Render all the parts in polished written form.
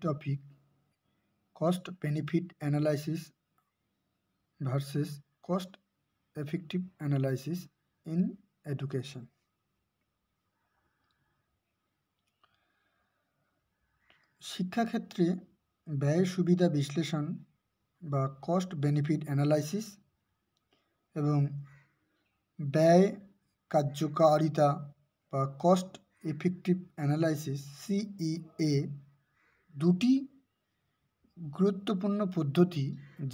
topic cost benefit analysis versus cost effective analysis in education. শিক্ষাক্ষেত্রে ব্যয় সুবিধা বিশ্লেষণ বা কস্ট বেনিফিট অ্যানালাইসিস এবং ব্যয় কার্যকারিতা বা কস্ট এফেক্টিভ অ্যানালাইসিস CEA দুটি গুরুত্বপূর্ণ পদ্ধতি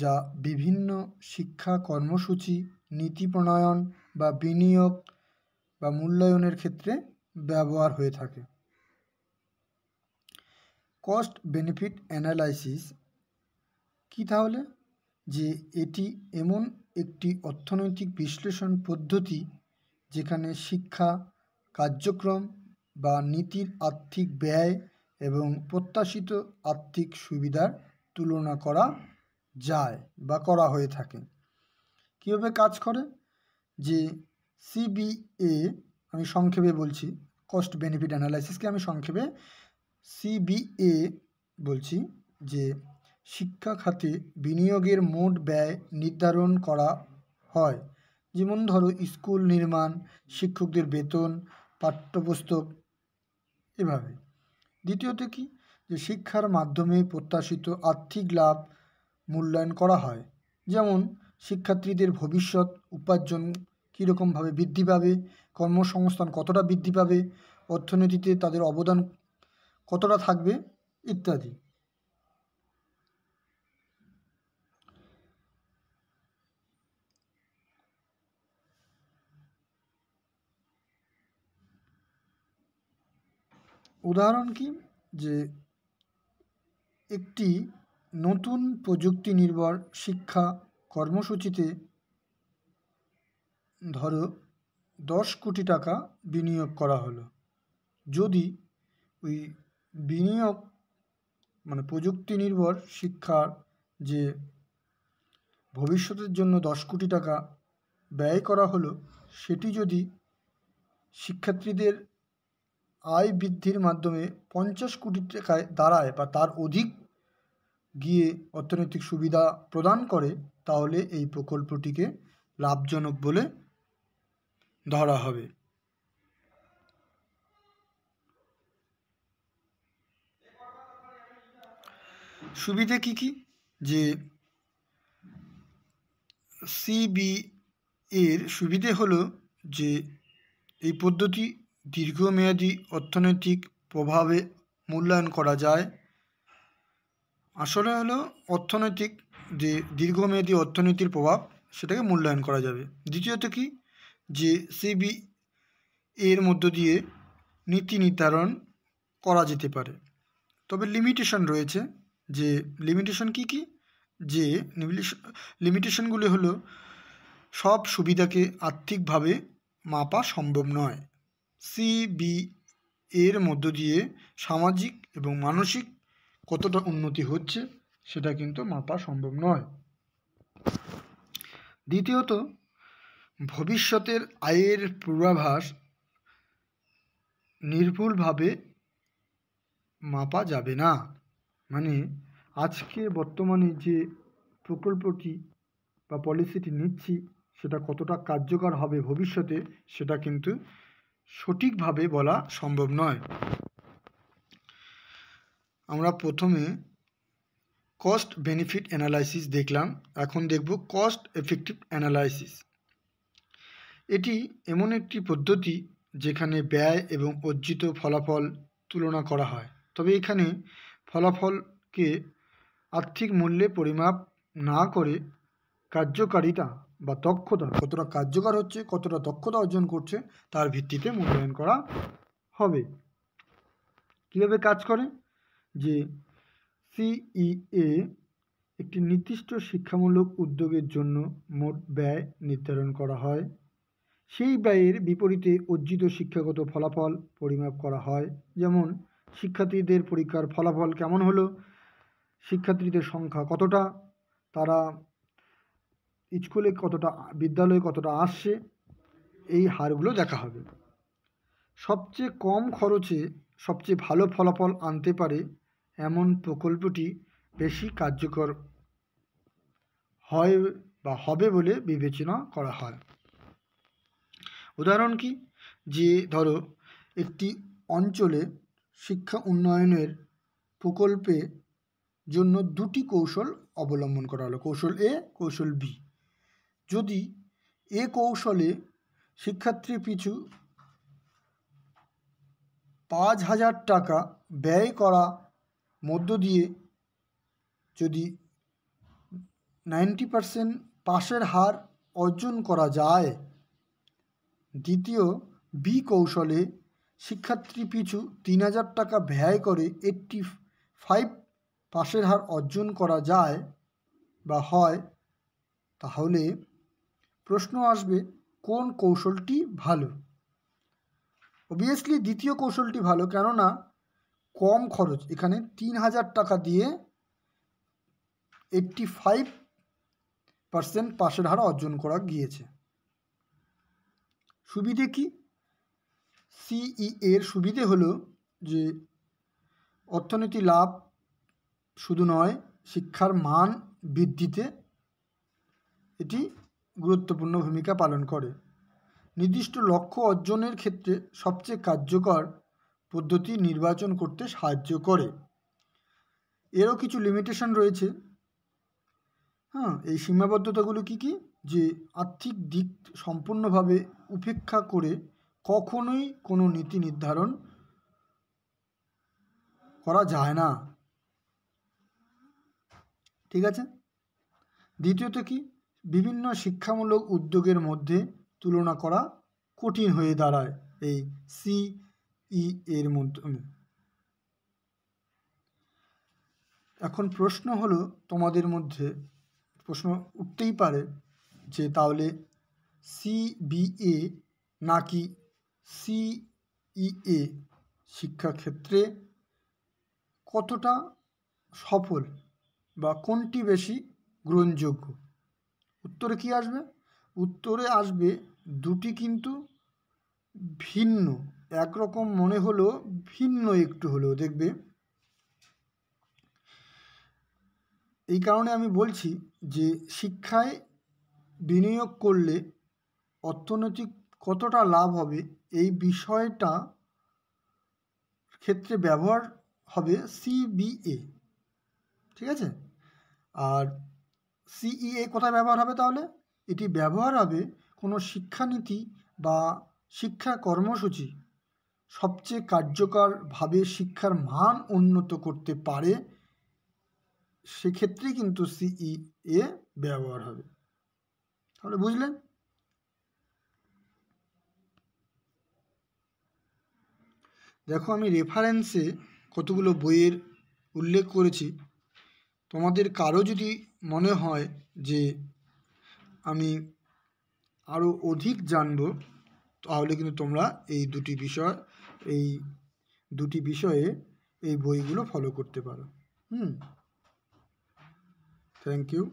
যা বিভিন্ন শিক্ষা কর্মসূচি নীতি প্রণয়ন বা বিনিয়োগ বা মূল্যায়নের ক্ষেত্রে ব্যবহার হয়ে থাকে। কস্ট বেনিফিট অ্যানালাইসিস কি তাহলে? যে এটি এমন একটি অর্থনৈতিক বিশ্লেষণ পদ্ধতি যেখানে শিক্ষা কার্যক্রম বা নীতির আর্থিক ব্যয় এবং প্রত্যাশিত আর্থিক সুবিধার তুলনা করা যায় বা করা হয়ে থাকে। কীভাবে কাজ করে? যে CBA, আমি সংক্ষেপে বলছি, কস্ট বেনিফিট অ্যানালাইসিসকে আমি সংক্ষেপে CBA বলছি, যে শিক্ষা খাতে বিনিয়োগের মোট ব্যয় নির্ধারণ করা হয়। যেমন ধরো স্কুল নির্মাণ, শিক্ষকদের বেতন, পাঠ্যপুস্তক, এভাবে। দ্বিতীয়ত কি? যে শিক্ষার মাধ্যমে প্রত্যাশিত আর্থিক লাভ মূল্যায়ন করা হয়। যেমন শিক্ষার্থীদের ভবিষ্যৎ উপার্জন কীরকমভাবে বৃদ্ধি পাবে, কর্মসংস্থান কতটা বৃদ্ধি পাবে, অর্থনীতিতে তাদের অবদান কতটা থাকবে ইত্যাদি। উদাহরণ কি? যে একটি নতুন প্রযুক্তি নির্ভর শিক্ষা কর্মসূচিতে ধরো 10 কোটি টাকা বিনিয়োগ করা হলো। যদি ওই বিনিয়োগ মানে প্রযুক্তি নির্ভর শিক্ষার যে ভবিষ্যতের জন্য 10 কোটি টাকা ব্যয় করা হলো, সেটি যদি শিক্ষার্থীদের আয় বৃদ্ধির মাধ্যমে 50 কোটি টাকায় দাঁড়ায় বা তার অধিক গিয়ে অর্থনৈতিক সুবিধা প্রদান করে, তাহলে এই প্রকল্পটিকে লাভজনক বলে ধরা হবে। সুবিধে কি কি? যে CBA এর সুবিধে হলো যে এই পদ্ধতি দীর্ঘমেয়াদী অর্থনৈতিক প্রভাবে মূল্যায়ন করা যায়। আসলে হলো অর্থনৈতিক যে দীর্ঘমেয়াদী অর্থনীতির প্রভাব, সেটাকে মূল্যায়ন করা যাবে। দ্বিতীয়ত কি? যে CBA এর মধ্য দিয়ে নীতি নির্ধারণ করা যেতে পারে। তবে লিমিটেশন রয়েছে। যে লিমিটেশন কি কি? যে লিমিটেশনগুলি হলো সব সুবিধাকে আর্থিকভাবে মাপা সম্ভব নয়। CBA এর মধ্য দিয়ে সামাজিক এবং মানসিক কতটা উন্নতি হচ্ছে সেটা কিন্তু মাপা সম্ভব নয়। দ্বিতীয়ত, ভবিষ্যতের আয়ের পূর্বাভাস নির্ভুলভাবে মাপা যাবে না। মানে আজকে বর্তমানে যে প্রকল্পটি বা পলিসিটি নিচ্ছি, সেটা কতটা কার্যকর হবে ভবিষ্যতে, সেটা কিন্তু সঠিকভাবে বলা সম্ভব নয়। আমরা প্রথমে কস্ট বেনিফিট অ্যানালাইসিস দেখলাম, এখন দেখব কস্ট এফেক্টিভ অ্যানালাইসিস। এটি এমন একটি পদ্ধতি যেখানে ব্যয় এবং অর্জিত ফলাফল তুলনা করা হয়। তবে এখানে ফলাফলকে আর্থিক মূল্যে পরিমাপ না করে কার্যকারিতা বা দক্ষতা, কতটা কার্যকর হচ্ছে, কতটা দক্ষতা অর্জন করছে, তার ভিত্তিতে মূল্যায়ন করা হবে। কীভাবে কাজ করে? যে CEA একটি নির্দিষ্ট শিক্ষামূলক উদ্যোগের জন্য মোট ব্যয় নির্ধারণ করা হয়। সেই ব্যয়ের বিপরীতে অর্জিত শিক্ষাগত ফলাফল পরিমাপ করা হয়। যেমন শিক্ষার্থীদের পরীক্ষার ফলাফল কেমন হলো, শিক্ষার্থীদের সংখ্যা কতটা, তারা স্কুলে কতটা, বিদ্যালয়ে কতটা আসছে, এই হারগুলো দেখা হবে। সবচেয়ে কম খরচে সবচেয়ে ভালো ফলাফল আনতে পারে এমন প্রকল্পটি বেশি কার্যকর হয় বা হবে বলে বিবেচনা করা হয়। উদাহরণ কি, যে ধরো একটি অঞ্চলে শিক্ষা উন্নয়নের প্রকল্পে জন্য দুটি কৌশল অবলম্বন করা হলো, কৌশল এ, কৌশল বি। যদি এ কৌশলে শিক্ষার্থী পিছু 5,000 টাকা ব্যয় করা মধ্য দিয়ে যদি 90% পাশের হার অর্জন করা যায়, দ্বিতীয় বি কৌশলে শিক্ষার্থী পিছু 3,000 টাকা ব্যয় করে 85 পাশের হার অর্জন করা যায় বা হয়, তাহলে প্রশ্ন আসবে কোন কৌশলটি ভালো? অবভিয়াসলি দ্বিতীয় কৌশলটি ভালো, কেননা কম খরচ। এখানে 3,000 টাকা দিয়ে 85% পাশের হার অর্জন করা গিয়েছে। সুবিধে কি? সিই এর সুবিধে হলো যে অর্থনীতি লাভ শুধু নয়, শিক্ষার মান বৃদ্ধিতে এটি গুরুত্বপূর্ণ ভূমিকা পালন করে। নির্দিষ্ট লক্ষ্য অর্জনের ক্ষেত্রে সবচেয়ে কার্যকর পদ্ধতি নির্বাচন করতে সাহায্য করে। এরও কিছু লিমিটেশন রয়েছে। এই সীমাবদ্ধতাগুলো কি কি? যে আর্থিক দিক সম্পূর্ণভাবে উপেক্ষা করে কখনোই কোনো নীতি নির্ধারণ করা যায় না। ঠিক আছে। দ্বিতীয়ত কি? বিভিন্ন শিক্ষামূলক উদ্যোগের মধ্যে তুলনা করা কঠিন হয়ে দাঁড়ায় এই সিই এর মাধ্যমে। এখন প্রশ্ন হলো, তোমাদের মধ্যে প্রশ্ন উঠতেই পারে যে তাহলে সিবিএ নাকি সিইএ শিক্ষাক্ষেত্রে কতটা সফল বা কোনটি বেশি গ্রহণযোগ্য? উত্তরে কি আসবে? উত্তরে আসবে দুটি কিন্তু ভিন্ন, একরকম মনে হলো ভিন্ন একটু হলেও, দেখবে। এই কারণে আমি বলছি যে শিক্ষায় বিনিয়োগ করলে অর্থনৈতিক কতটা লাভ হবে এই বিষয়টা ক্ষেত্রে ব্যবহার হবে সিবিএ। ঠিক আছে। আর সিইএ কোথায় ব্যবহার হবে? তাহলে এটি ব্যবহার হবে কোনো শিক্ষানীতি বা শিক্ষা কর্মসূচি সবচেয়ে কার্যকরভাবে শিক্ষার মান উন্নত করতে পারে, সেক্ষেত্রেই কিন্তু সিইএ ব্যবহার হবে। তাহলে বুঝলেন? দেখো, আমি রেফারেন্সে কতগুলো বইয়ের উল্লেখ করেছি। তোমাদের কারো যদি মনে হয় যে আমি আরও অধিক জানব, তাহলে কিন্তু তোমরা এই দুটি বিষয়ে এই বইগুলো ফলো করতে পারো। Thank you.